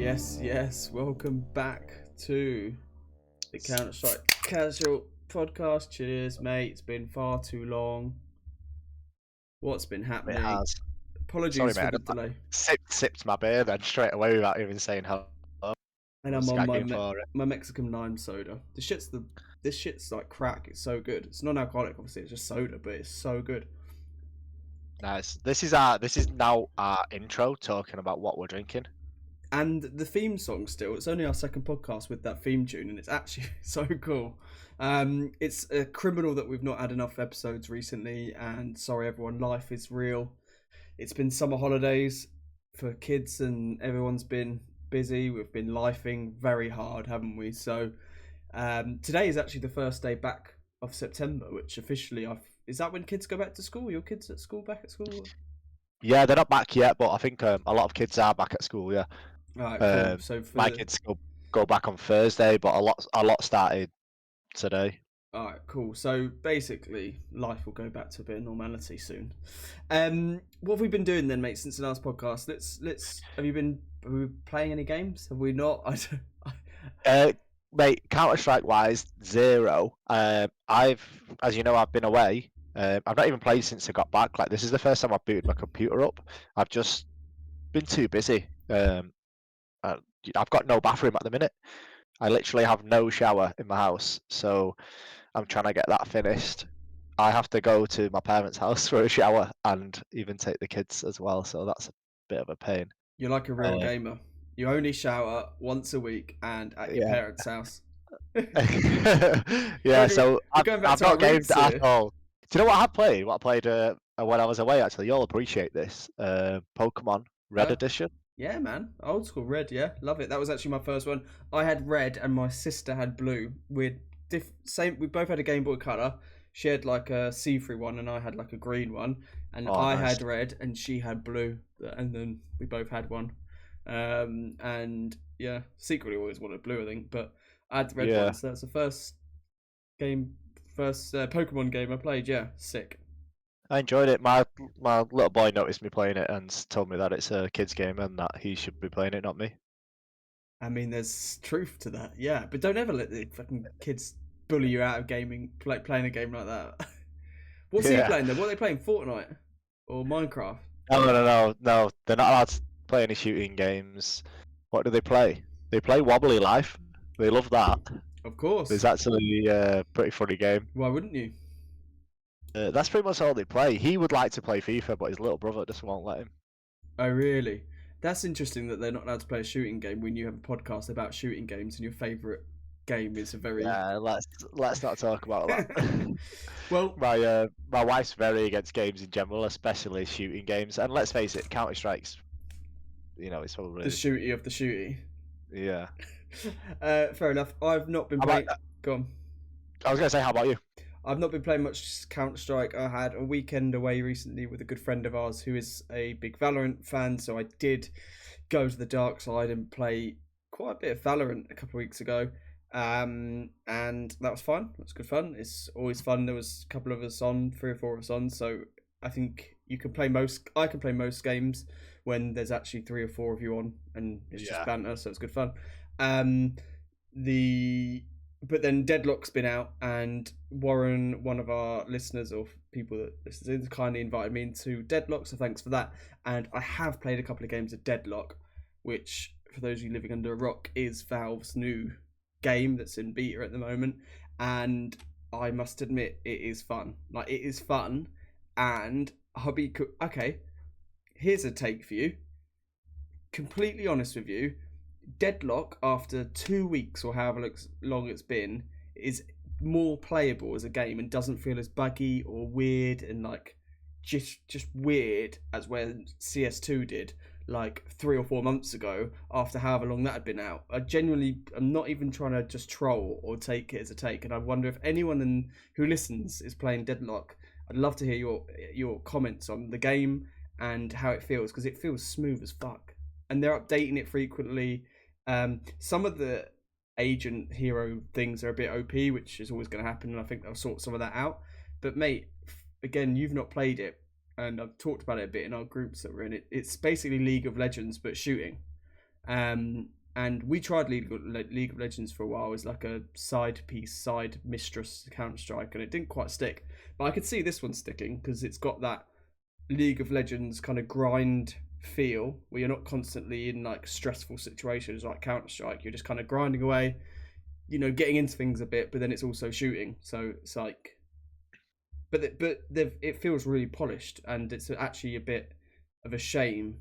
Yes. Welcome back to the CounterStrike Casual Podcast. Cheers, mate. It's been far too long. What's been happening? It has. Apologies Sorry, for the mate. delay. Sipped my beer then straight away without even saying hello. And Was I'm on gagging for it. my Mexican lime soda. This shit's like crack. It's so good. It's non-alcoholic, obviously. It's just soda, but it's so good. Nice. This is now our intro talking about what we're drinking. And the theme song still. It's only our second podcast with that theme tune, and it's actually so cool. It's a criminal that we've not had enough episodes recently, and sorry everyone, life is real. It's been summer holidays for kids, and everyone's been busy. We've been lifing very hard, haven't we? So today is actually the first day back of September, which officially is that when kids go back to school? Your kids at school, back at school? Yeah, they're not back yet, but I think a lot of kids are back at school. Yeah. Alright, cool. So my kids go back on Thursday, but a lot started today. Alright, cool. So basically, life will go back to a bit of normality soon. What have we been doing then, mate, since the last podcast? Let's. Have we playing any games? Have we not? Mate, Counter-Strike wise, 0. I've been away. I've not even played since I got back. Like, this is the first time I've booted my computer up. I've just been too busy. I've got no bathroom at the minute. I literally have no shower in my house, so I'm trying to get that finished. I have to go to my parents' house for a shower and even take the kids as well, so that's a bit of a pain. You're like a real gamer. You only shower once a week and at your parents' house. Yeah, so I've not gamed at all. Do you know what I played? What I played when I was away, actually? You'll appreciate this. Pokemon Red Edition. Yeah, man. Old school Red, yeah. Love it. That was actually my first one. I had Red and my sister had Blue. We both had a Game Boy Color. She had like a see-through one and I had like a green one. And I had Red and she had Blue. And then we both had one. And yeah, secretly always wanted Blue, I think. But I had the Red one, so that's the first Pokemon game I played. Yeah, sick. I enjoyed it. My little boy noticed me playing it and told me that it's a kid's game and that he should be playing it, not me. I mean, there's truth to that, yeah. But don't ever let the fucking kids bully you out of gaming, playing a game like that. What's he playing then? What are they playing? Fortnite or Minecraft? No. They're not allowed to play any shooting games. What do they play? They play Wobbly Life. They love that. Of course. It's actually a pretty funny game. Why wouldn't you? That's pretty much all they play. He would like to play FIFA, but his little brother just won't let him. Oh, really? That's interesting that they're not allowed to play a shooting game when you have a podcast about shooting games and your favourite game is a very... Yeah, let's not talk about that. Well, my wife's very against games in general, especially shooting games. And let's face it, Counter-Strike's, it's probably... the shooty of the shooty. Yeah. Fair enough. I've not been playing... Go on. I was going to say, how about you? I've not been playing much Counter-Strike. I had a weekend away recently with a good friend of ours who is a big Valorant fan, so I did go to the dark side and play quite a bit of Valorant a couple of weeks ago. And that was fun. It was good fun. It's always fun. There was a couple of us on, 3 or 4 of us on, so I think I can play most games when there's actually 3 or 4 of you on and it's just banter, so it's good fun. But then Deadlock's been out, and Warren, one of our listeners or people that listens in, kindly invited me into Deadlock, so thanks for that. And I have played a couple of games of Deadlock, which, for those of you living under a rock, is Valve's new game that's in beta at the moment. And I must admit, it is fun. Like, it is fun, and okay, here's a take for you. Completely honest with you, Deadlock, after 2 weeks or however long it's been, is more playable as a game and doesn't feel as buggy or weird and like just weird as when CS2 did like 3 or 4 months ago after however long that had been out. I'm not even trying to just troll or take it as a take, and I wonder if anyone who listens is playing Deadlock. I'd love to hear your comments on the game and how it feels, because it feels smooth as fuck. And they're updating it frequently. Some of the agent hero things are a bit OP, which is always going to happen, and I think they'll sort some of that out. But mate, again, you've not played it, and I've talked about it a bit in our groups that we're in. It's basically League of Legends but shooting. And we tried League of Legends for a while as like a side piece, side mistress to CounterStrike, and it didn't quite stick. But I could see this one sticking because it's got that League of Legends kind of grind feel where you're not constantly in like stressful situations like CounterStrike. You're just kind of grinding away, getting into things a bit, but then it's also shooting. So it's like, it feels really polished, and it's actually a bit of a shame,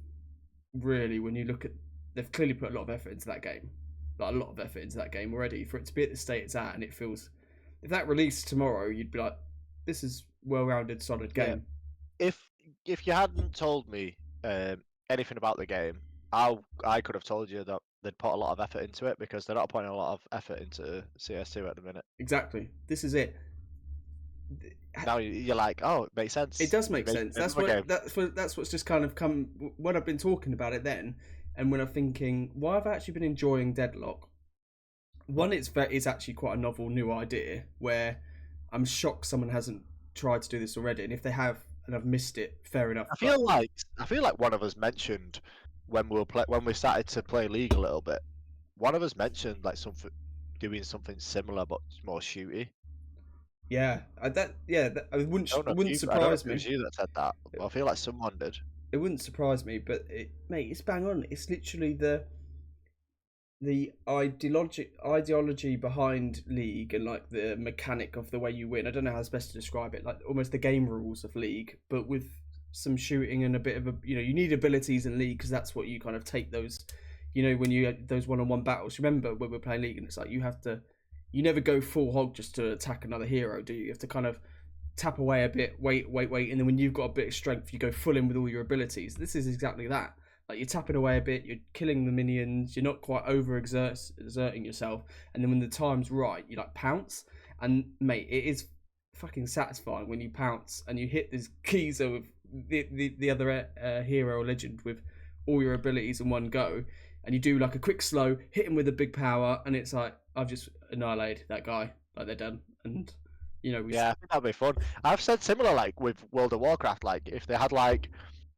really, when you look at they've clearly put a lot of effort into that game, like a lot of effort into that game already for it to be at the state it's at, and it feels if that released tomorrow, you'd be like, this is well-rounded, solid game. Yeah. If you hadn't told me anything about the game, I could have told you that they'd put a lot of effort into it, because they're not putting a lot of effort into CS2 at the minute. Exactly. This is it. Now you're like, oh, it makes sense. It does make sense. That's what's just kind of come when I've been talking about it then, and when I'm thinking, why have I actually been enjoying Deadlock? One, it's actually quite a novel new idea where I'm shocked someone hasn't tried to do this already, and if they have and I've missed it, fair enough. I feel like one of us mentioned when we started to play League a little bit. One of us mentioned like doing something similar but more shooty. Yeah, it wouldn't surprise me. I don't know if it was you that said that. But I feel like someone did. It wouldn't surprise me, but mate, it's bang on. It's literally the ideology behind League and like the mechanic of the way you win. I don't know how it's best to describe it. Like almost the game rules of League, but with some shooting and a bit of a you need abilities in League because that's what you kind of take those. When you had those one-on-one battles. Remember when we're playing League and it's like you never go full hog just to attack another hero, do you? You have to kind of tap away a bit, wait, and then when you've got a bit of strength, you go full in with all your abilities. This is exactly that. Like you're tapping away a bit, you're killing the minions, you're not quite exerting yourself, and then when the time's right, you like pounce. And mate, it is fucking satisfying when you pounce and you hit this geezer with the other hero or legend with all your abilities in one go, and you do like a quick slow, hit him with a big power, and it's like I've just annihilated that guy, like they're done. And I think that'd be fun. I've said similar, like with World of Warcraft, like if they had like,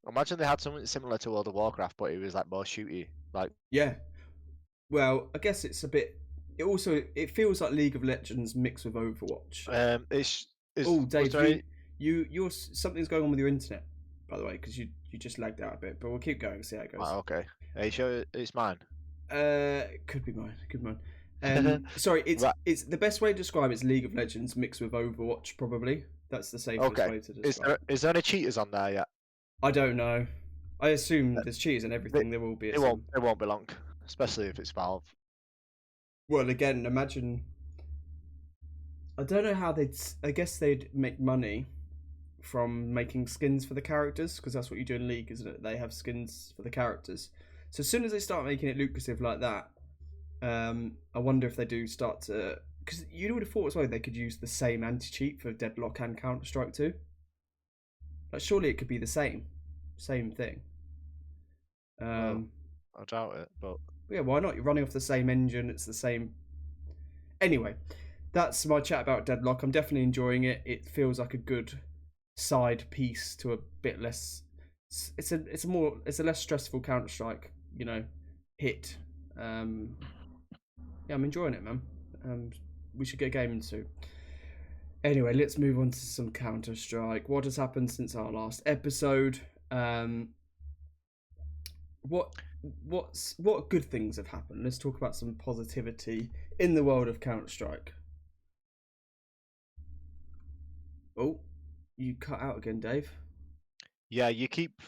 imagine they had something similar to World of Warcraft, but it was like more shooty, like. Yeah. Well, I guess it's a bit. It feels like League of Legends mixed with Overwatch. Dave, you're something's going on with your internet, by the way, because you just lagged out a bit. But we'll keep going, see how it goes. Oh, okay. Are you sure it's mine? Could be mine. Sorry, it's the best way to describe it's League of Legends mixed with Overwatch. Probably that's the safest way to describe. Is there any cheaters on there yet? I don't know. I assume there's cheaters and everything. There will be. It won't be long, especially if it's Valve. Well, again, imagine. I don't know how I guess they'd make money from making skins for the characters, because that's what you do in League, isn't it? They have skins for the characters. So as soon as they start making it lucrative like that, I wonder if they do start to, because you would have thought as well they could use the same anti-cheat for Deadlock and CounterStrike too. Like surely it could be the same thing. I doubt it, but yeah, why not? You're running off the same engine. It's the same. Anyway, that's my chat about Deadlock. I'm definitely enjoying it. It feels like a good side piece to a bit less. It's a less stressful CounterStrike, hit. Yeah, I'm enjoying it, man. We should get gaming soon. Anyway, let's move on to some CounterStrike. What has happened since our last episode? What good things have happened? Let's talk about some positivity in the world of CounterStrike. Oh, you cut out again, Dave. Yeah, you keep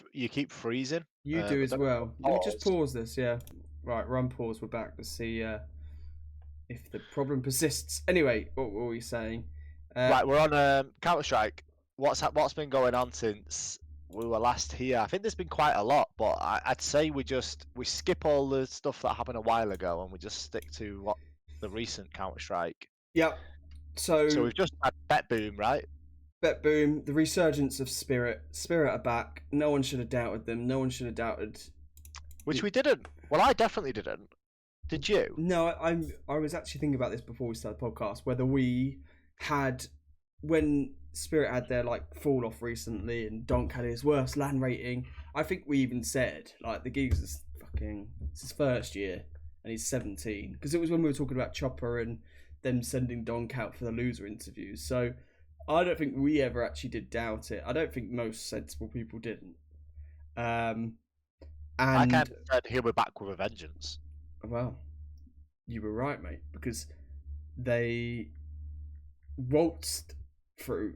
freezing. You do as well. Let me just pause this. Yeah, right. Run pause. We're back. Let's see if the problem persists. Anyway, what were we saying? Right, we're on CounterStrike. What's been going on since we were last here? I think there's been quite a lot, but I'd say we skip all the stuff that happened a while ago and we just stick to what the recent CounterStrike. Yeah. So we've just had Bet Boom, right? Bet Boom, the resurgence of Spirit. Spirit are back. No one should have doubted them. No one should have doubted. Which we didn't. Well, I definitely didn't. Did you? No, I was actually thinking about this before we started the podcast, whether we had, when Spirit had their fall off recently and Donk had his worst LAN rating, I think we even said the geezer's it's his first year. and he's 17. Because it was when we were talking about Chopper and them sending Donk out for the loser interviews. So I don't think we ever actually did doubt it. I don't think most sensible people didn't. I And kind of said he'll be back with a vengeance. well, you were right, mate, because they waltzed through.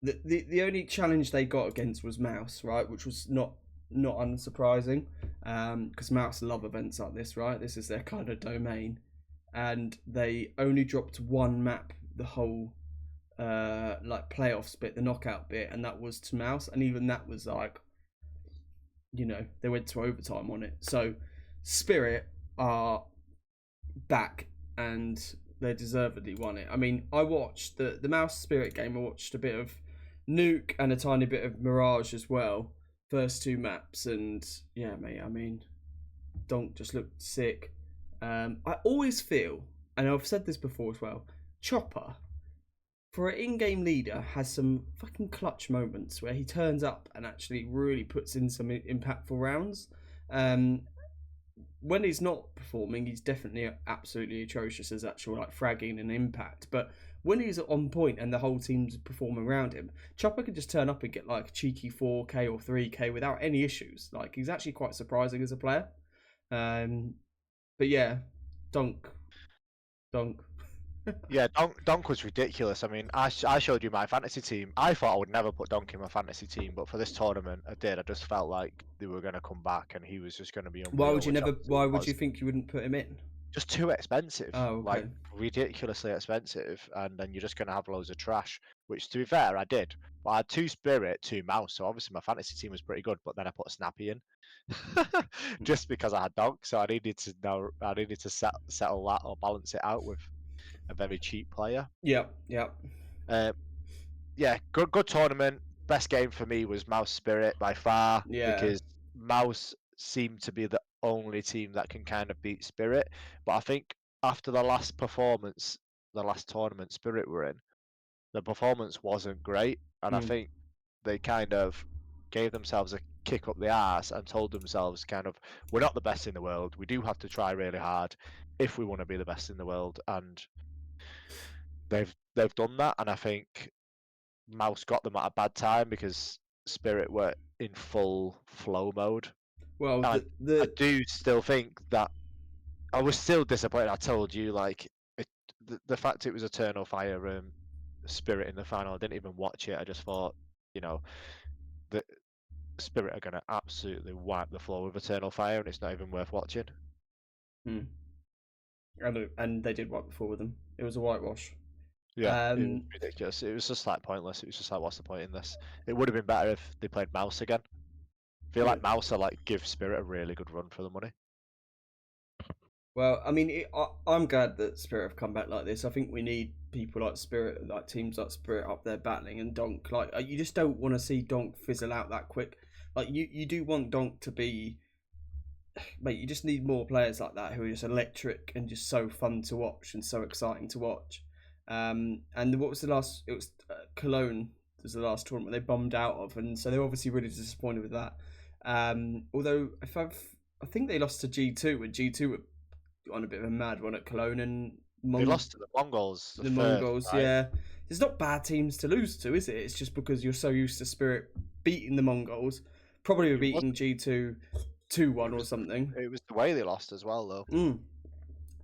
The only challenge they got against was Mouse, right, which was not unsurprising, because Mouse love events like this, right? This is their kind of domain, and they only dropped one map the whole like playoffs bit, the knockout bit, and that was to Mouse, and even that was like, they went to overtime on it. So Spirit are back, and they deservedly won it. I mean, I watched the Mouse Spirit game. I watched a bit of Nuke and a tiny bit of Mirage as well. First two maps, and yeah, mate. I mean, Donk just looked sick. I always feel, and I've said this before as well, Chopper, for an in-game leader, has some fucking clutch moments where he turns up and actually really puts in some impactful rounds. When he's not performing, he's definitely absolutely atrocious as actual like fragging and impact. But when he's on point and the whole team's performing around him, Chopper can just turn up and get like a cheeky 4K or 3K without any issues. Like, he's actually quite surprising as a player. But yeah, Donk. Yeah, Donk was ridiculous. I mean, I showed you my fantasy team. I thought I would never put Donk in my fantasy team, but for this tournament, I did. I just felt like they were going to come back and he was just going to be Why unreal. would you never? Why would you think you wouldn't put him in? Just too expensive, Oh, okay. like ridiculously expensive, and then you're just going to have loads of trash. Which, to be fair, I did. But I had 2 Spirit, 2 Mouse, so obviously my fantasy team was pretty good. But then I put Snappy in, just because I had Donk, so I needed to settle that or balance it out with a very cheap player. Yeah. Yeah, good tournament. Best game for me was Mouse Spirit by far, because Mouse seemed to be the only team that can kind of beat Spirit. But I think after the last performance, the last tournament Spirit were in, the performance wasn't great, and I think they kind of gave themselves a kick up the arse and told themselves kind of, we're not the best in the world. We do have to try really hard if we want to be the best in the world, and they've done that. And I think Mouse got them at a bad time because Spirit were in full flow mode. Well, I do still think that I was still disappointed. I told you, like, the fact it was Eternal Fire Spirit in the final, I didn't even watch it. I just thought, the Spirit are going to absolutely wipe the floor with Eternal Fire, and it's not even worth watching. And they did wipe the floor with them. It was a whitewash. Yeah, it was ridiculous. It was just like pointless. It was just like, what's the point in this? It would have been better if they played Mouse again. I feel like Mouse are like give Spirit a really good run for the money. Well, I mean, I'm glad that Spirit have come back like this. I think we need people like Spirit, like teams like Spirit up there battling, and Donk. Like, you just don't want to see Donk fizzle out that quick. Like, you do want Donk to be, mate. You just need more players like that who are just electric and just so fun to watch and so exciting to watch. And what was the last? It was Cologne. Was the last tournament they bombed out of, and so they're obviously really disappointed with that. Although I think they lost to G2, and G2 were on a bit of a mad run at Cologne, and they lost to the Mongols. The Mongols, right? Yeah. There's not bad teams to lose to, is it? It's just because you're so used to Spirit beating the Mongols, probably beating G2 2-1 or something. It was the way they lost as well, though.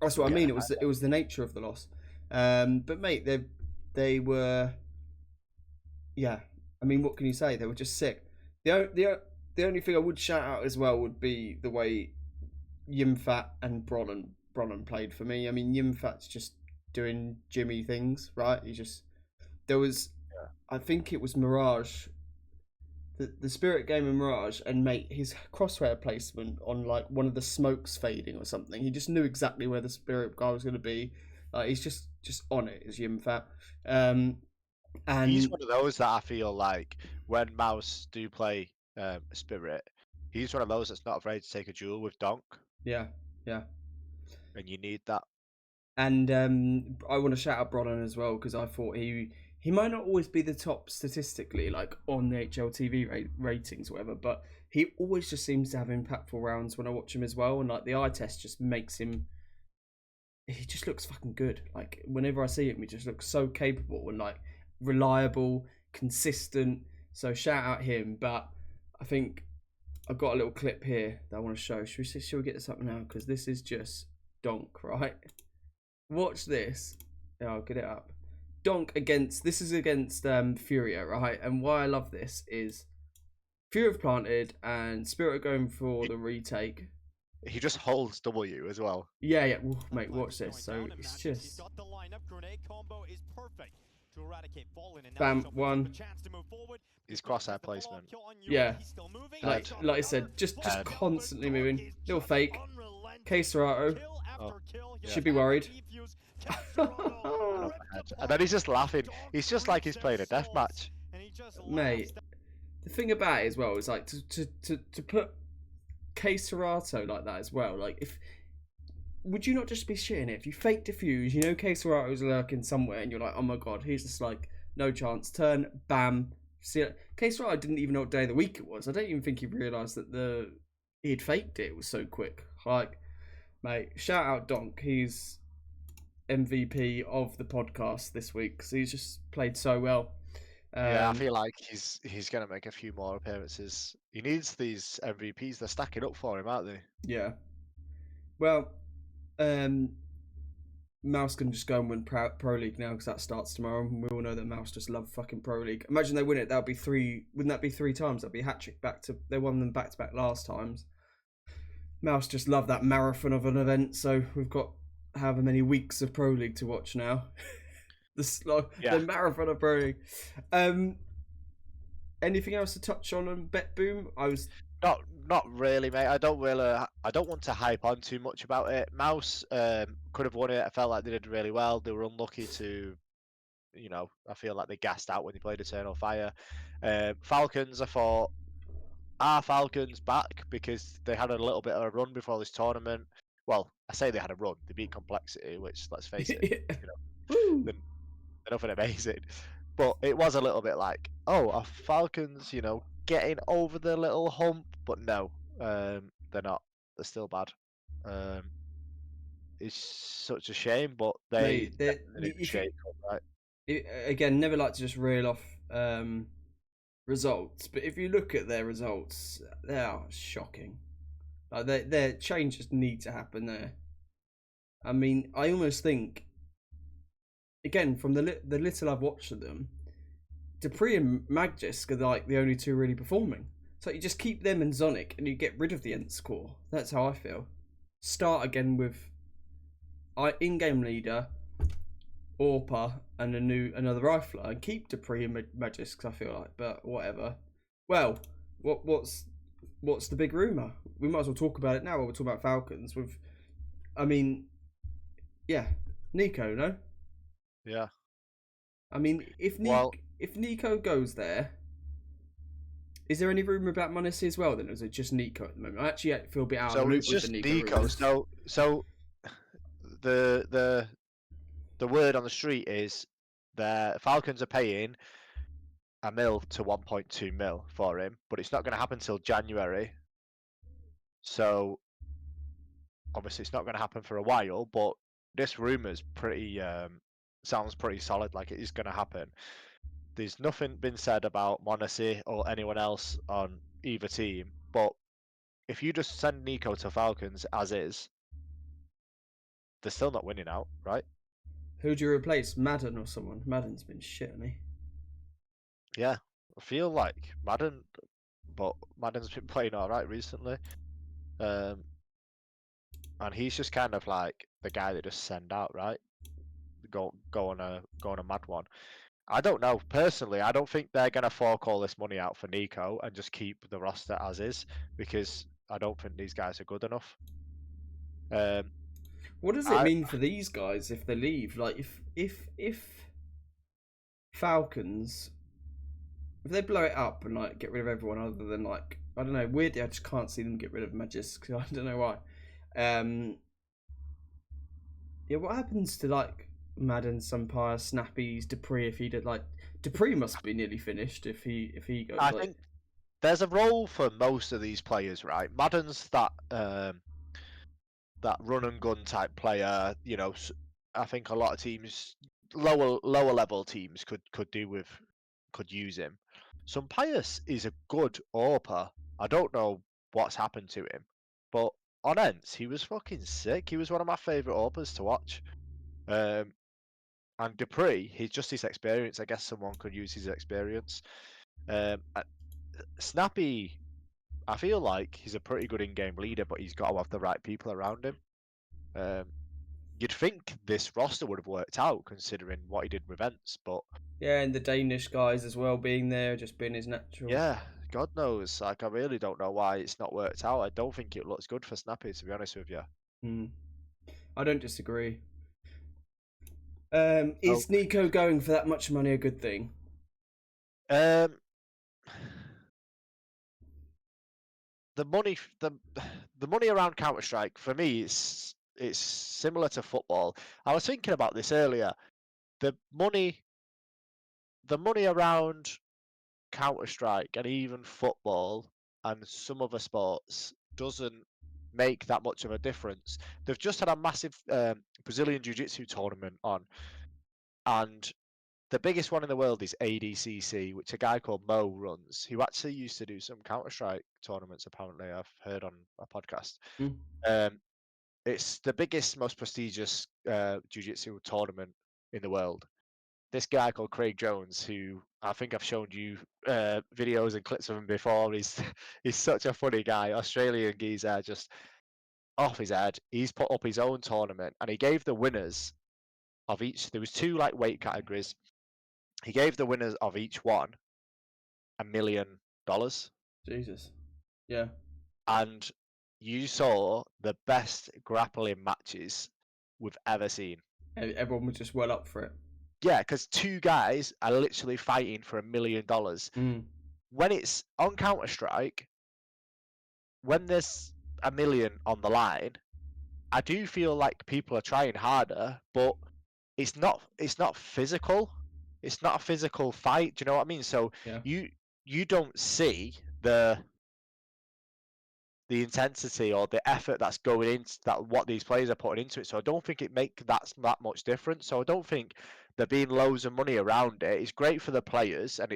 That's what I mean. It was the nature of the loss. But mate, they were, yeah. I mean, what can you say? They were just sick. The only thing I would shout out as well would be the way Yimfat and Bronnon played for me. I mean, Yimfat's just doing Jimmy things, right? I think it was Mirage, the Spirit game in Mirage, and mate, his crosshair placement on like one of the smokes fading or something. He just knew exactly where the Spirit guy was going to be. Like, he's just on it, is Yimfat. And he's one of those that I feel like when Mouse do play Spirit, he's one of those that's not afraid to take a duel with Donk. Yeah. And you need that. And I want to shout out Bronnon as well, because I thought he he might not always be the top statistically, like on the HLTV ratings or whatever, but he always just seems to have impactful rounds when I watch him as well. And like the eye test just makes him, he just looks fucking good. Like whenever I see him, he just looks so capable and like reliable, consistent. So shout out him. But I think I've got a little clip here that I want to show. Should we get this up now? Because this is just Donk, right? Watch this. Yeah, I'll get it up. Donk against, this is against Furia, right? And why I love this is Furia have planted and Spirit are going for the retake. He just holds W as well. Yeah. Ooh, mate, watch this. So it's just bam, one. His crosshair placement. Yeah, like I said, just constantly moving. Little fake. K Serato should be worried. And then he's just laughing. He's just like he's playing a deathmatch. Mate, the thing about it as well is like to put K Serato like that as well. Like, if would you not just be shitting it if you fake defuse? You know K Serato's lurking somewhere, and you're like, oh my god, he's just like no chance. Turn, bam. See, K Serato didn't even know what day of the week it was. I don't even think he realised that he'd faked it. It was so quick. Like, mate, shout out Donk. He's MVP of the podcast this week because he's just played so well. Yeah, I feel like he's gonna make a few more appearances. He needs these MVPs. They're stacking up for him, aren't they? Yeah. Well, Mouse can just go and win Pro League now because that starts tomorrow. We all know that Mouse just love fucking Pro League. Imagine they win it. That'd be three. Wouldn't that be 3 times? That'd be a hat trick back to. They won them back to back last times. Mouse just love that marathon of an event. So we've got however many weeks of Pro League to watch now. The marathon of Pro League. Anything else to touch on Bet Boom? I was not really, mate. I don't want to hype on too much about it. Mouse could have won it. I felt like they did really well. They were unlucky to, I feel like they gassed out when they played Eternal Fire. Falcons, I thought, are Falcons back because they had a little bit of a run before this tournament. Well, I say they had a run. They beat Complexity, which, let's face it, they're nothing amazing. But it was a little bit like, oh, are Falcons, getting over the little hump? But no, they're not. They're still bad. It's such a shame, but they're shake up, right? Again, never like to just reel off results, but if you look at their results, they are shocking. Like their changes need to happen there. I mean, I almost think, again, from the little I've watched of them, Dupree and Magdisk are like the only two really performing. So you just keep them and Zonic and you get rid of the Ents core. That's how I feel. Start again with in-game leader, Orpa, and another rifler, and keep Dupree and Magdisk, I feel like, but whatever. Well, what's the big rumour? We might as well talk about it now while we're talking about Falcons. NiKo, no? Yeah. I mean, if NiKo goes there, is there any rumour about Monesi as well then, or is it just NiKo at the moment? I actually feel a bit out of the loop with the NiKo. So the word on the street is the Falcons are paying $1 million to $1.2 million for him, but it's not going to happen till January. So obviously it's not going to happen for a while, but this rumour's pretty sounds pretty solid, like it is going to happen. There's nothing been said about Monesi or anyone else on either team, but if you just send NiKo to Falcons as is, they're still not winning out, right? Who do you replace? Madden or someone? Madden's been shit, hasn't he? Yeah, I feel like Madden, but Madden's been playing alright recently. And he's just kind of like the guy they just send out, right? Go on a mad one. I don't know. Personally, I don't think they're gonna fork all this money out for NiKo and just keep the roster as is, because I don't think these guys are good enough. What does it mean for these guys if they leave? Like, if Falcons, if they blow it up and like get rid of everyone other than like, I don't know, weirdly I just can't see them get rid of Magisk. I don't know why. Yeah, what happens to like Madden, Sumpire, Snappies, Dupree. If he did like Dupree must be nearly finished if he goes I like. think there's a role for most of these players, right? Madden's that run and gun type player. I think a lot of teams, lower level teams, could do with could use him. Pius is a good AWPer. I don't know what's happened to him, but on Ents he was fucking sick. He was one of my favourite AWPers to watch. Um, and Dupree, he's just his experience. I guess someone could use his experience. Snappy, I feel like he's a pretty good in-game leader, but he's got to have the right people around him. Um, you'd think this roster would have worked out considering what he did with Ents, but Yeah, and the Danish guys as well being there, just being his natural. yeah, God knows. Like, I really don't know why it's not worked out. I don't think it looks good for Snappy, to be honest with you. Hmm. I don't disagree. So, Is NiKo going for that much money a good thing? um, the money, the money around Counter Strike for me, it's similar to football. I was thinking about this earlier. The money, the money around Counter Strike and even football and some other sports doesn't make that much of a difference. They've just had a massive Brazilian Jiu Jitsu tournament on, and the biggest one in the world is ADCC, which a guy called Mo runs, who actually used to do some Counter Strike tournaments, apparently, I've heard on a podcast. Hmm. Um, it's the biggest, most prestigious Jiu Jitsu tournament in the world. This guy called Craig Jones, who I think I've shown you videos and clips of him before. He's such a funny guy. Australian geezer, just off his head. He's put up his own tournament, and he gave the winners of each. There was two like weight categories. He gave the winners of each one $1 million, Jesus. Yeah. and you saw the best grappling matches we've ever seen. Everyone was just well up for it. Yeah, because two guys are literally fighting for $1 million. Mm. When it's on Counter Strike, when there's a million on the line, I do feel like people are trying harder, but it's not physical. It's not a physical fight. Do you know what I mean? So Yeah. you don't see the intensity or the effort that's going into that, what these players are putting into it. So I don't think it make that much difference. So I don't think there being loads of money around it. It's great for the players, and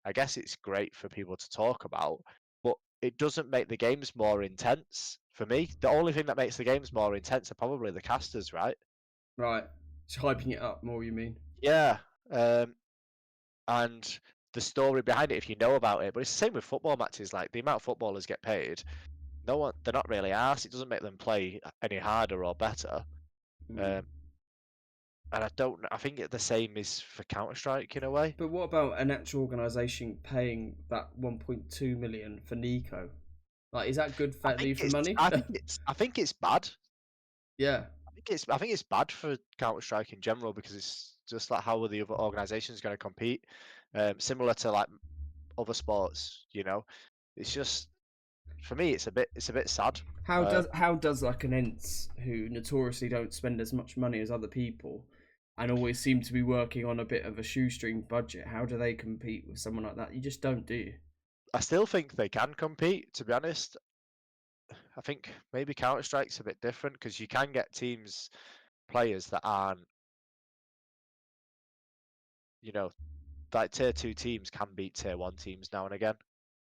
I guess it's great for people to talk about, but it doesn't make the games more intense for me. The only thing that makes the games more intense are probably the casters, right? Right. It's hyping it up more, you mean? Yeah. And the story behind it, if you know about it. But it's the same with football matches. Like, the amount of footballers get paid, no one, they're not really asked. It doesn't make them play any harder or better. Mm. Um, and I think the same is for Counter Strike in a way. But what about an actual organisation paying that 1.2 million for NiKo? Like, is that good value for money? I think it's bad. Yeah. I think it's bad for Counter Strike in general, because it's just like, how are the other organisations going to compete? Similar to like other sports, it's just, for me, it's a bit sad. How does like an Ents who notoriously don't spend as much money as other people and always seem to be working on a bit of a shoestring budget, how do they compete with someone like that? You just don't, do you? I still think they can compete, to be honest. I think maybe Counter Strike's a bit different, because you can get teams, players that aren't, you know, like tier 2 teams can beat tier 1 teams now and again.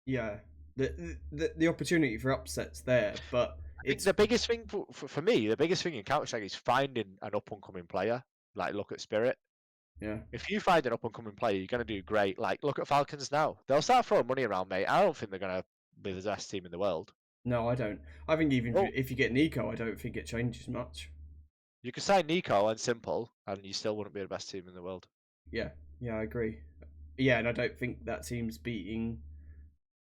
Yeah. The opportunity for upsets there, but I think it's the biggest thing for me, the biggest thing in Counter Strike is finding an up and coming player. Like, look at Spirit. yeah. If you find an up and coming player, you're going to do great. Like, look at Falcons now. They'll start throwing money around, mate. I don't think they're going to be the best team in the world. No, I don't. I think even Oh, if you get NiKo, I don't think it changes much. you could sign NiKo and Simple, and you still wouldn't be the best team in the world. Yeah. Yeah, I agree. Yeah, and I don't think that team's beating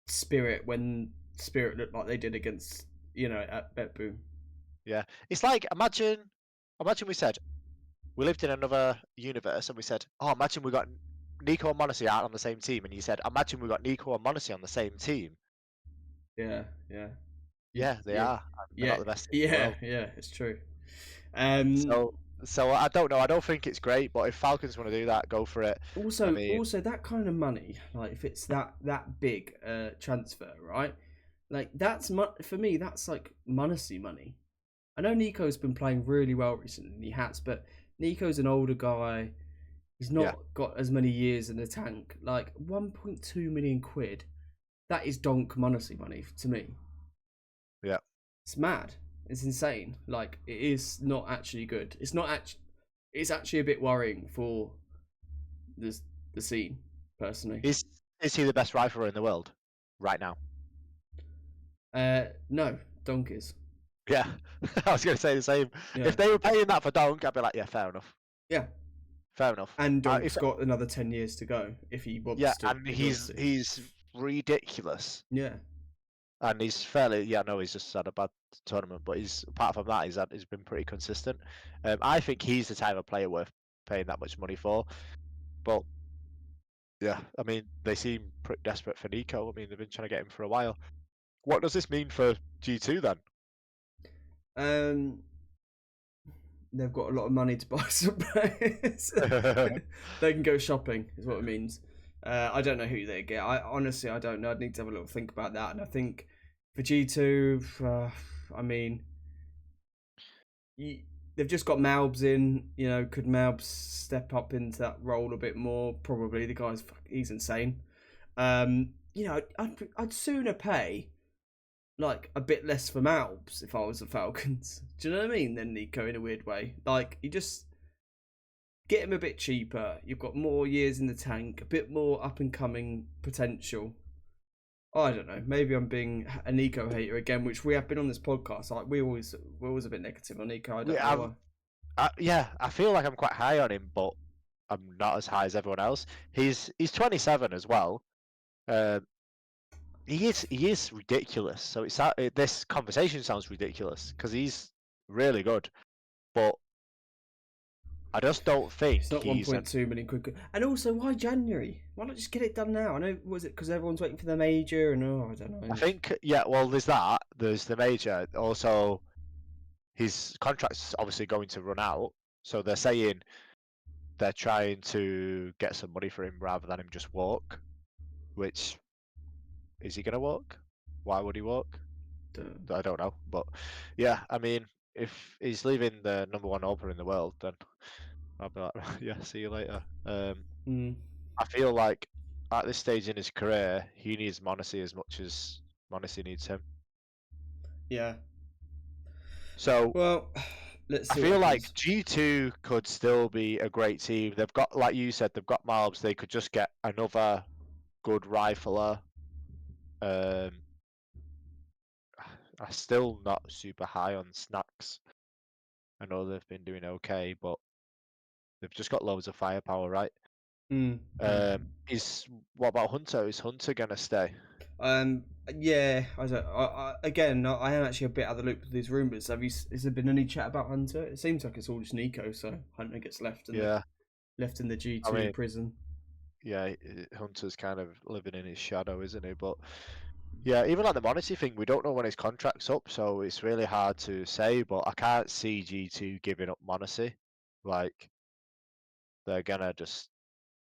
Spirit when Spirit looked like they did against, at Bet Boom. Yeah, it's like, imagine we said we lived in another universe, and we said, oh, imagine we got NiKo and Monacy out on the same team, and you said, imagine we got NiKo and Monacy on the same team. Yeah, yeah. Yeah, they Yeah, are. And they're yeah, not the best team in the yeah, world. yeah. It's true. Um, So. So I don't know. I don't think it's great, but if Falcons want to do that, go for it. I mean, Also that kind of money, like if it's that big transfer, right? Like that's for me. That's like Munacy money. I know NiKo's been playing really well recently, and he has, but NiKo's an older guy. He's yeah, not got as many years in the tank. Like 1.2 million quid. That is Donk Munacy money to me. yeah. It's mad. It's insane. Like it is not actually good. It's not actually. It's actually a bit worrying for the the scene personally. Is he the best rifler in the world right now? No, Donk is. Yeah, I was going to say the same. Yeah, If they were paying that for Donk, I'd be like, yeah, fair enough. yeah. Fair enough. And If Donk's got another 10 years to go if he Yeah, wants to. and If he wants to. he's ridiculous, Yeah. and he's fairly. Yeah, no, he's just had a bad tournament, but he's apart from that, he's been pretty consistent. I think he's the type of player worth paying that much money for. But yeah, I mean, they seem pretty desperate for NiKo. I mean, they've been trying to get him for a while. What does this mean for G2 then? Um, they've got a lot of money to buy some players. They can go shopping, is what it means. I don't know who they get. I don't know. I'd need to have a little think about that. And I think for G2, I mean, they've just got Malbs in. You know, could Malbs step up into that role a bit more? Probably. The guy's he's insane. You know, I'd sooner pay like a bit less for Malbs if I was the Falcons. Do you know what I mean? Than NiKo in a weird way. Like you just get him a bit cheaper. You've got more years in the tank, a bit more up and coming potential. I don't know. Maybe I'm being a NiKo hater again, which we have been on this podcast. Like we're always a bit negative on NiKo. I don't know why. Yeah, I feel like I'm quite high on him, but I'm not as high as everyone else. He's 27 as well. He is ridiculous. So this conversation sounds ridiculous because he's really good, but I just don't think It's not 1.2 million quick. And also, why January? Why not just get it done now? I know, was it because everyone's waiting for the major? And I don't know. I think, yeah, well, there's that. There's the major. Also, his contract's obviously going to run out. So they're saying they're trying to get some money for him rather than him just walk. Which, is he going to walk? Why would he walk? I don't know. But yeah, I mean, if he's leaving the #1 opener in the world, then I'll be like, yeah, see you later. I feel like at this stage in his career, he needs Monacy as much as Monacy needs him. Yeah. So, well, let's see. I feel like G2 could still be a great team. They've got, like you said, they've got Malbs. They could just get another good rifler. I'm still not super high on Snacks. I know they've been doing okay, but they've just got loads of firepower, right? What about Hunter? Is Hunter gonna stay? Yeah, again, I am actually a bit out of the loop with these rumours. Has there been any chat about Hunter? It seems like it's all just NiKo, so Hunter gets left in the G2 prison. Yeah, Hunter's kind of living in his shadow, isn't he? But yeah, even like the Monacy thing, we don't know when his contract's up, so it's really hard to say. But I can't see G2 giving up Monacy. Like they're gonna just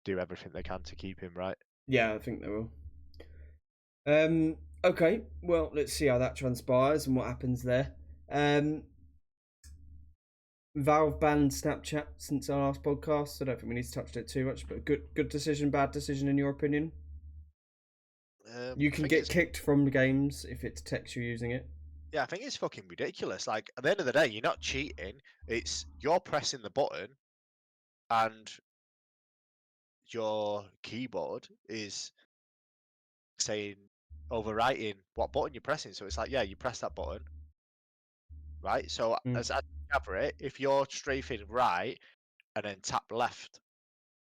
do everything they can to keep him, right? Yeah, I think they will. Okay, well, let's see how that transpires and what happens there. Valve banned Snapchat since our last podcast. I don't think we need to touch on it too much, but good decision, bad decision in your opinion? You can get kicked from the games if it detects you using it. Yeah, I think it's fucking ridiculous. Like at the end of the day, you're not cheating. It's you're pressing the button, and your keyboard is saying overwriting what button you're pressing. So it's like, yeah, you press that button, right? So as I gather it, if you're strafing right and then tap left,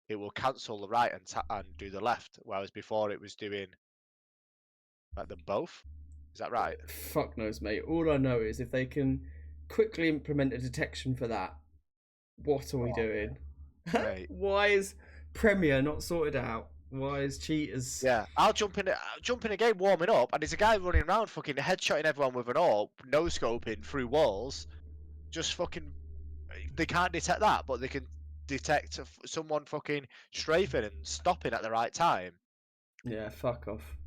it will cancel the right and do the left. Whereas before it was doing like them both. Is that right? Fuck knows, mate. All I know is if they can quickly implement a detection for that, what are we doing? Why is Premier not sorted out? Why is cheaters? Yeah, I'll jump in a game warming up, and there's a guy running around fucking headshotting everyone with an AWP, no scoping through walls, just fucking they can't detect that, but they can detect someone fucking strafing and stopping at the right time. Yeah, fuck off.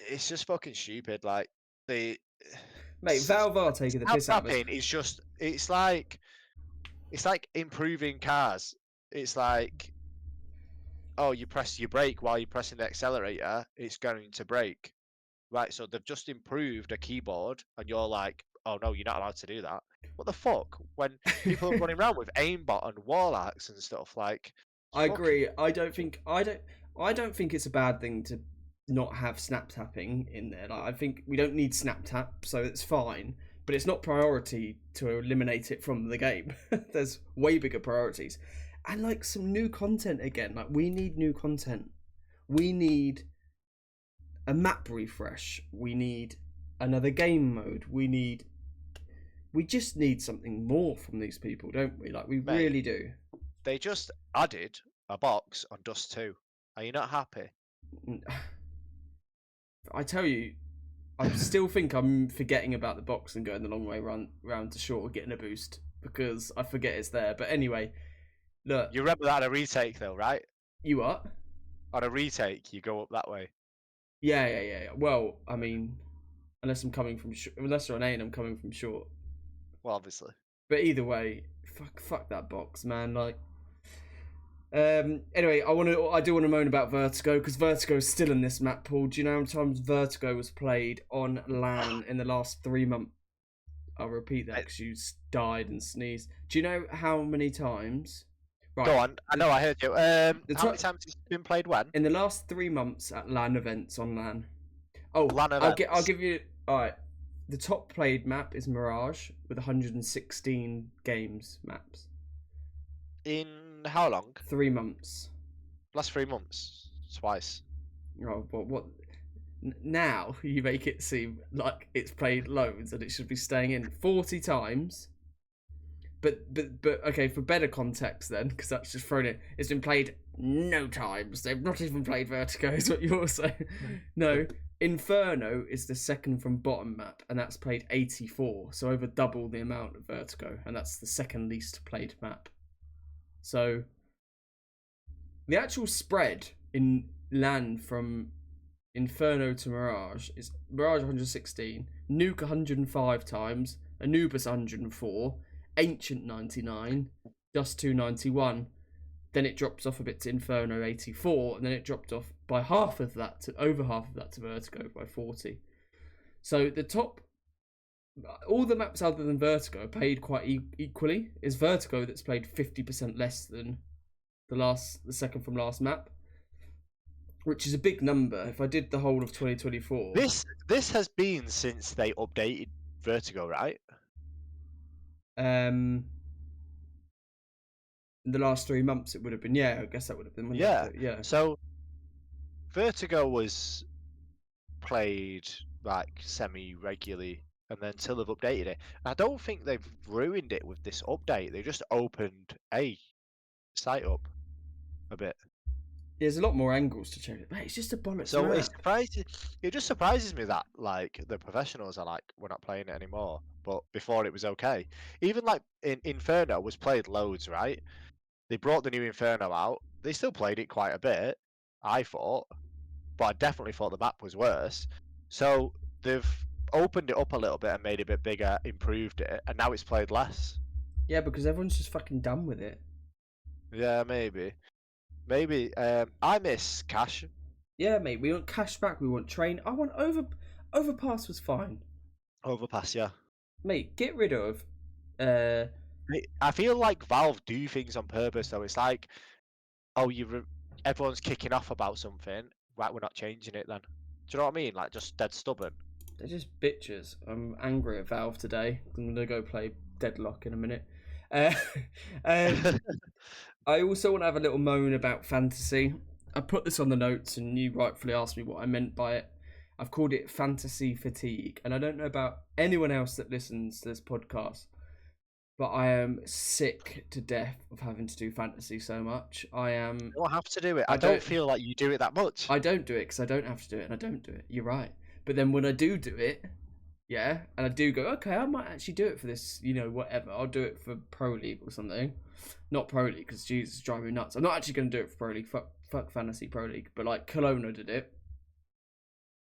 It's just fucking stupid. Like the Mate, Valve are taking the snap piss out of us. tapping is just it's like improving cars. It's like, oh, you press your brake while you're pressing the accelerator, it's going to brake. Right, so they've just improved a keyboard, and you're like, oh no, you're not allowed to do that. What the fuck? When people are running around with aimbot and wall hacks and stuff, like, I fucking agree. I don't think it's a bad thing to not have snap tapping in there. Like, I think we don't need snap tap, so it's fine. But it's not priority to eliminate it from the game. There's way bigger priorities, and like some new content again. Like we need new content. We need a map refresh. We need another game mode. We just need something more from these people, don't we? Like we mate. really do. They just added a box on Dust 2. Are you not happy? I tell you, I still think I'm forgetting about the box and going the long way round to shore, getting a boost because I forget it's there. But anyway, look. You remember that on a retake though, right? You what? On a retake, you go up that way. Yeah. Well, I mean, unless I'm coming from unless they're on A and I'm coming from short. Well, obviously. But either way, fuck that box, man. Like, anyway, I do want to moan about Vertigo because Vertigo is still in this map pool. Do you know how many times Vertigo was played on LAN in the last 3 months? I'll repeat that because you died and sneezed. Do you know how many times? Right. Go on. I know I heard you. How many times has it been played when? In the last 3 months at LAN events on LAN. Oh, LAN events. I'll give you. All right. The top played map is Mirage with 116 games maps. In how long? 3 months. Last 3 months. Twice. Oh, but what? Now you make it seem like it's played loads and it should be staying in 40 times. But okay, for better context then, because that's just thrown in. It's been played no times. They've not even played Vertigo, is what you're saying. No, Inferno is the second from bottom map, and that's played 84, so over double the amount of Vertigo, and that's the second least played map. So the actual spread in LAN from Inferno to Mirage is Mirage 116, Nuke 105 times, Anubis 104, Ancient 99, Dust 291. Then it drops off a bit to Inferno 84, and then it dropped off by half of that to over half of that to Vertigo by 40. So the top, all the maps other than Vertigo are played quite equally. It's Vertigo that's played 50% less than the second from last map, which is a big number. If I did the whole of 2024, this has been since they updated Vertigo, right? In the last 3 months, it would have been. Yeah, I guess that would have been. Yeah. Yeah. So Vertigo was played like semi-regularly, and then till they've updated it. I don't think they've ruined it with this update. They just opened a site up a bit. There's a lot more angles to check it. Mate, it's just a bollocks. So it just surprises me that like the professionals are like, we're not playing it anymore. But before it was okay. Even like in Inferno was played loads, right? They brought the new Inferno out. They still played it quite a bit, I thought. But I definitely thought the map was worse. So they've opened it up a little bit and made it a bit bigger, improved it, and now it's played less. Yeah, because everyone's just fucking done with it. Yeah, maybe. I miss cash. Yeah, mate, we want cash back, we want train. I want overpass was fine. Overpass, yeah. Mate, get rid of I feel like Valve do things on purpose though. It's like, oh, everyone's kicking off about something, right, we're not changing it then. Do you know what I mean? Like, just dead stubborn. They're just bitches. I'm angry at Valve today. I'm gonna go play Deadlock in a minute. I also want to have a little moan about fantasy. I put this on the notes and you rightfully asked me what I meant by it. I've called it fantasy fatigue. And I don't know about anyone else that listens to this podcast, but I am sick to death of having to do fantasy so much. You don't have to do it. I don't feel like you do it that much. I don't do it because I don't have to do it and I don't do it. You're right. But then when I do it, Yeah, and I do go, okay, I might actually do it for this, whatever. I'll do it for Pro League or something. Not Pro League, because Jesus, driving me nuts. I'm not actually going to do it for Pro League. Fuck Fantasy Pro League. But like Kelowna did it.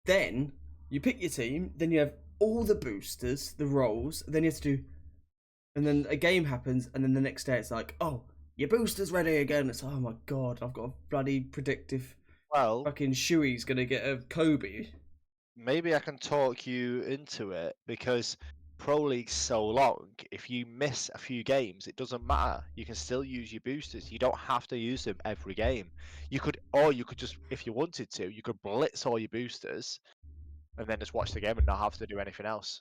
Then you pick your team. Then you have all the boosters, the roles. Then you have to do, and then a game happens, and then the next day it's like, oh, your booster's ready again. It's oh my god, I've got a bloody predictive Well, fucking Shuey's gonna get a Kobe. maybe I can talk you into it because Pro League's so long. If you miss a few games, it doesn't matter. You can still use your boosters. You don't have to use them every game. Or you could just, if you wanted to, you could blitz all your boosters and then just watch the game and not have to do anything else.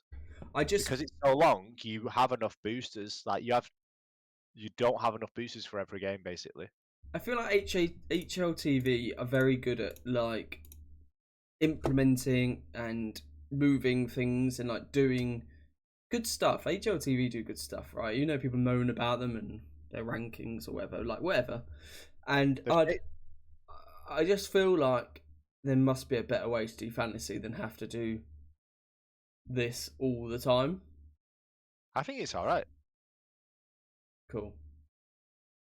I just Because it's so long, you have enough boosters. Like you don't have enough boosters for every game, basically. I feel like HLTV are very good at like implementing and moving things and like doing good stuff. HLTV do good stuff, right? People moan about them and their rankings or whatever, like whatever. And The shit- I just feel like there must be a better way to do fantasy than have to do this all the time. I think it's all right. Cool.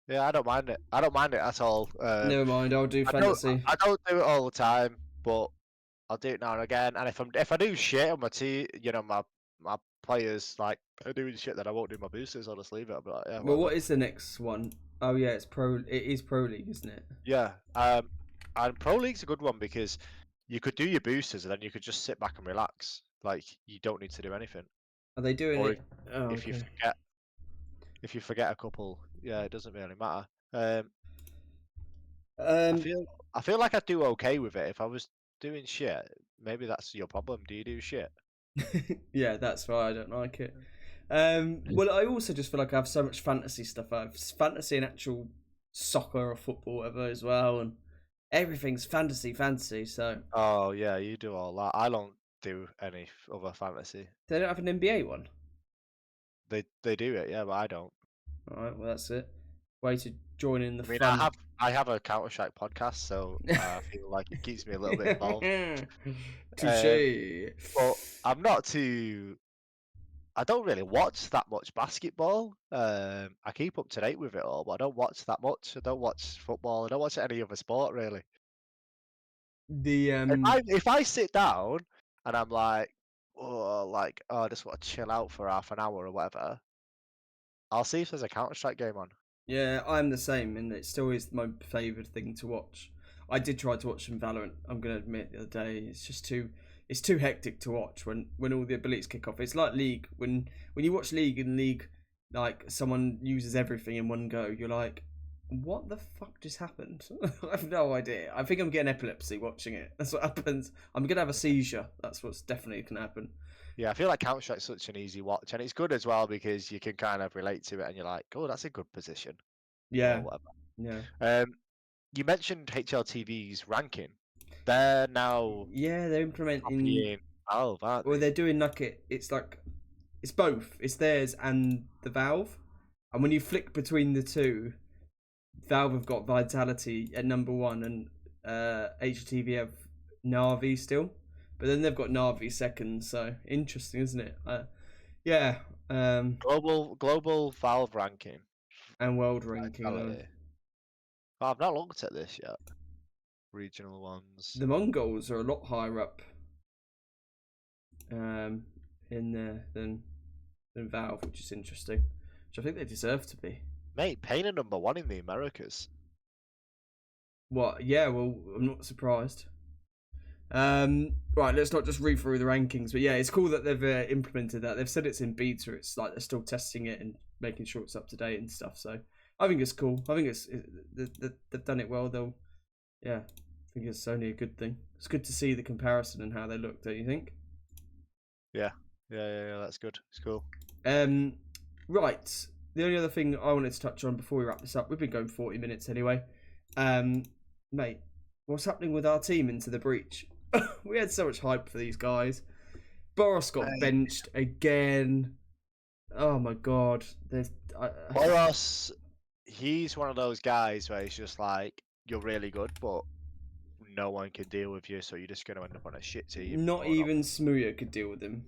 Yeah, I don't mind it. I don't mind it at all. Never mind, I'll do I don't. fantasy. I don't do it all the time, but I'll do it now and again. And if I do shit on my team, my players like are doing shit, that I won't do my boosters. I'll just leave it. I'll be like, yeah, Well, whatever. what is the next one? Oh yeah, it is Pro League, isn't it? Yeah. And Pro League's a good one because you could do your boosters and then you could just sit back and relax. Like you don't need to do anything. Are they doing Or it? Oh, if you okay. forget a couple, yeah, it doesn't really matter. Um, I Um, feel I feel like I'd do okay with it if I was doing shit. Maybe that's your problem. Do you do shit? yeah, that's why I don't like it. Well, I also just feel like I have so much fantasy stuff. I have fantasy and actual soccer or football, whatever, as well, and everything's fantasy. So Oh yeah, you do all that. I don't do any other fantasy. they don't have an NBA one. They do it, yeah, but I don't. All right, well that's it. Way to join in the I mean, fun. I have a CounterStrike podcast, so I feel like it keeps me a little bit involved. Um, Touche. but I'm not too. I don't really watch that much basketball. I keep up to date with it all, but I don't watch that much. I don't watch football. I don't watch any other sport really. The If I sit down and I'm like, I just want to chill out for half an hour or whatever, I'll see if there's a Counter-Strike game on. Yeah, I'm the same, and it still is my favourite thing to watch. I did try to watch some Valorant. I'm gonna admit the other day, it's too hectic to watch when all the abilities kick off. It's like League when you watch League and League, like someone uses everything in one go. You're like, what the fuck just happened? I have no idea. I think I'm getting epilepsy watching it. That's what happens. I'm gonna have a seizure. That's what's definitely gonna happen. Yeah, I feel like Counter-Strike's such an easy watch, and it's good as well because you can kind of relate to it, and you're like, oh, that's a good position, or Yeah, whatever. yeah, You mentioned HLTV's ranking. They're now yeah. They're implementing. copying Valve, aren't Well, they? they're doing like it's like it's both. It's theirs and the Valve. And when you flick between the two, Valve have got Vitality at number one, and HTV have Navi still. But then they've got Navi second. So interesting, isn't it? Yeah. Global Valve ranking. And world ranking. Vitality. Oh, I've not looked at this yet. Regional ones. The Mongols are a lot higher up um, in there than Valve, which is interesting. Which I think they deserve to be. Mate, Pain are number one in the Americas. What? Yeah. Well, I'm not surprised. Right, let's not just read through the rankings, but yeah, it's cool that they've implemented that. They've said it's in beta. It's like they're still testing it and making sure it's up to date and stuff. So I think it's cool. I think they've done it well. Yeah, I think it's only a good thing. It's good to see the comparison and how they look. Don't you think? Yeah, that's good. It's cool. Right. The only other thing I wanted to touch on before we wrap this up, we've been going 40 minutes anyway. Mate, what's happening with our team into the breach? We had so much hype for these guys. Boros got benched again. Oh my god. Boros, he's one of those guys where he's just like, you're really good, but no one can deal with you, so you're just going to end up on a shit team. Not or not. even Smooya could deal with him.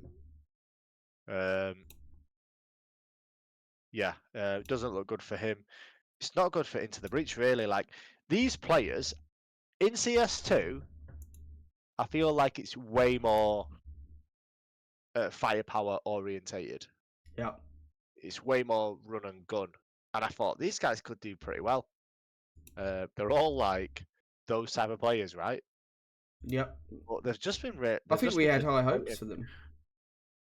Yeah, it doesn't look good for him. It's not good for Into the Breach, really. Like, these players in CS2, I feel like it's way more firepower orientated. Yeah. It's way more run and gun. And I thought these guys could do pretty well. They're all like those type of players, right? Yep. But they've just been I they've think just we been had high hopes disappointing. for them.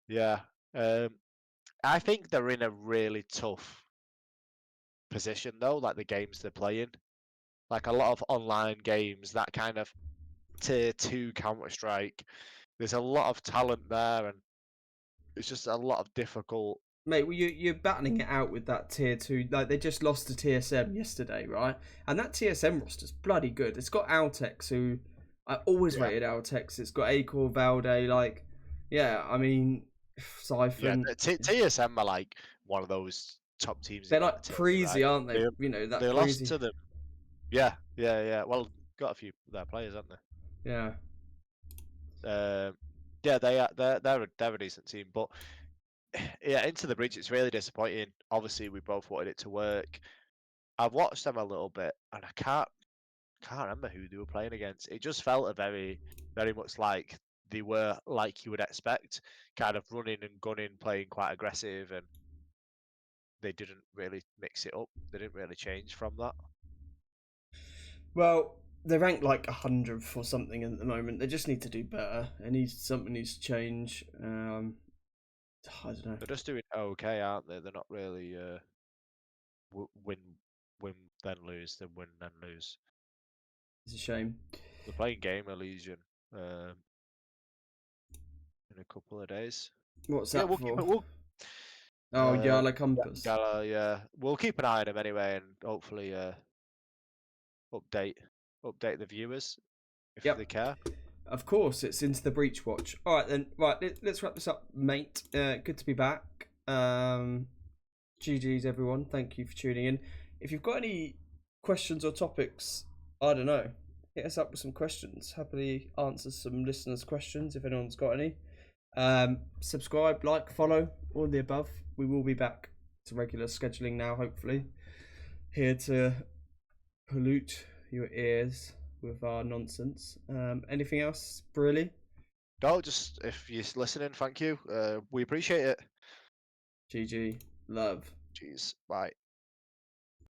Yeah. I think they're in a really tough position though, like the games they're playing. Like a lot of online games, that kind of tier 2 CounterStrike, there's a lot of talent there and it's just a lot of difficult. Mate, well, you're battling it out with that tier 2. Like, they just lost to TSM yesterday, right? And that TSM roster's bloody good. It's got Altex, who I always Yeah. rated Altex. It's got Acor, Valde, like, yeah, I mean, Yeah, Siphon. TSM are like one of those top teams in They're like that tier, right? Preezy, aren't they? They You know, they that lost Preezy. to them. Yeah, yeah, yeah. Well, got a few of their players, haven't Yeah. they? Yeah, they're a decent team, but yeah, Into the Breach, it's really disappointing. Obviously, we both wanted it to work. I've watched them a little bit, and I can't remember who they were playing against. It just felt very much like they were like you would expect, kind of running and gunning, playing quite aggressive, and they didn't really mix it up. They didn't really change from that. Well, they're ranked like 100th or something at the moment. They just need to do better. Something needs to change. I don't know. They're just doing okay, aren't they? They're not really win, win then lose, then win then lose. It's a shame. They're playing Gamer Legion in a couple of days. What's Yeah, that we'll keep for? it. We'll Oh, Yala Compass. yeah, we'll keep an eye on him anyway, and hopefully update update the viewers if they Yep. care. Of course, it's Into the Breach watch. All right, then. Right, let's wrap this up, mate. Good to be back. GG's, everyone. Thank you for tuning in. If you've got any questions or topics, I don't know, hit us up with some questions. Happily answer some listeners' questions if anyone's got any. Subscribe, like, follow, all of the above. We will be back to regular scheduling now, hopefully. Here to pollute your ears with our nonsense. Anything else, Briley? No, just if you're listening, thank you. We appreciate it. GG. Love. Jeez, bye.